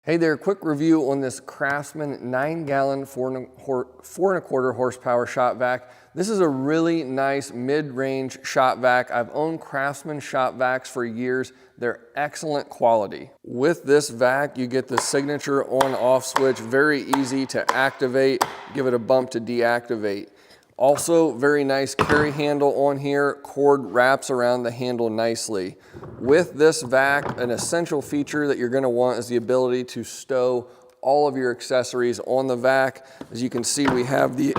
Hey there, quick review on this Craftsman 9-gallon 4.25 horsepower shop vac. This is a really nice mid-range shop vac. I've owned Craftsman shop vacs for years. They're excellent quality. With this vac, you get the signature on-off switch, very easy to activate, give it a bump to deactivate. Also, very nice carry handle on here. Cord wraps around the handle nicely. With this vac, an essential feature that you're going to want is the ability to stow all of your accessories on the vac. As you can see, we have the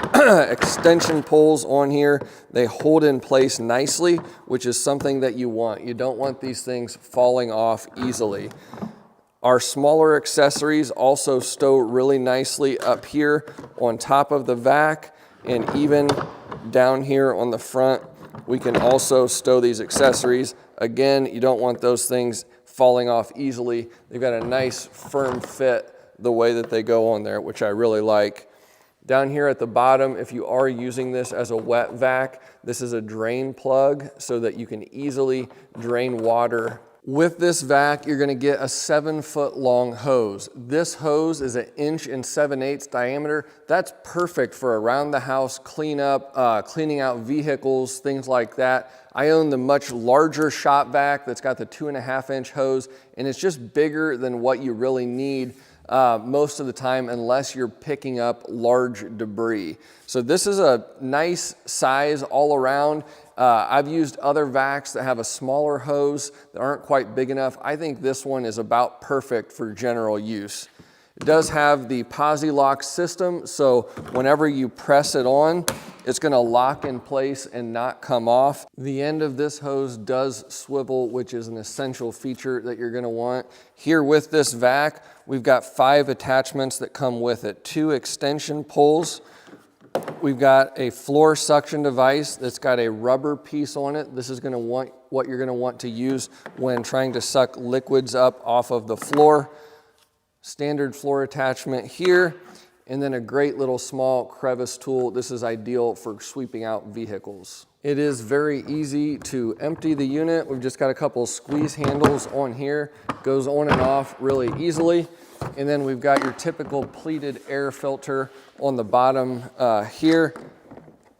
extension poles on here. They hold in place nicely, which is something that you want. You don't want these things falling off easily. Our smaller accessories also stow really nicely up here on top of the vac. And even down here on the front, we can also stow these accessories. Again, you don't want those things falling off easily. They've got a nice firm fit the way that they go on there, which I really like. Down here at the bottom, if you are using this as a wet vac, this is a drain plug so that you can easily drain water. With this vac, you're gonna get a 7-foot long hose. This hose is 1 7/8 inches diameter. That's perfect for around the house cleanup, cleaning out vehicles, things like that. I own the much larger shop vac that's got the 2.5-inch hose, and it's just bigger than what you really need most of the time unless you're picking up large debris. So this is a nice size all around. I've used other vacs that have a smaller hose that aren't quite big enough. I think this one is about perfect for general use. It does have the posi lock system, so whenever you press it on, it's going to lock in place and not come off. The end of this hose does swivel, which is an essential feature that you're going to want. Here with this vac, we've got 5 attachments that come with it. 2 extension poles. We've got a floor suction device that's got a rubber piece on it. This is going to want what you're going to want to use when trying to suck liquids up off of the floor. Standard floor attachment here, and then a great little small crevice tool. This is ideal for sweeping out vehicles. It is very easy to empty the unit. We've just got a couple squeeze handles on here. Goes on and off really easily. And then we've got your typical pleated air filter on the bottom here.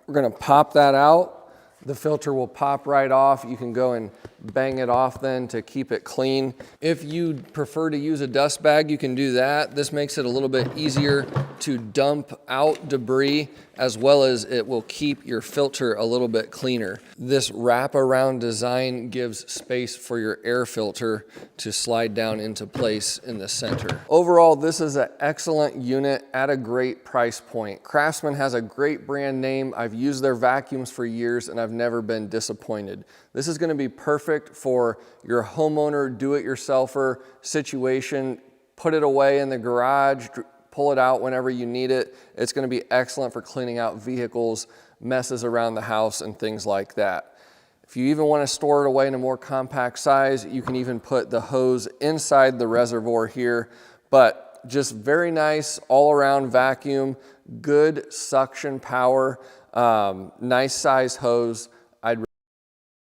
We're gonna pop that out. The filter will pop right off. You can go and bang it off then to keep it clean. If you prefer to use a dust bag, you can do that. This makes it a little bit easier to dump out debris, as well as it will keep your filter a little bit cleaner. This wraparound design gives space for your air filter to slide down into place in the center. Overall, this is an excellent unit at a great price point. Craftsman has a great brand name. I've used their vacuums for years and I've never been disappointed. This is going to be perfect for your homeowner, do-it-yourselfer situation. Put it away in the garage, pull it out whenever you need it. It's going to be excellent for cleaning out vehicles, messes around the house, and things like that. If you even want to store it away in a more compact size, you can even put the hose inside the reservoir here. But just very nice all-around vacuum, good suction power, nice size hose.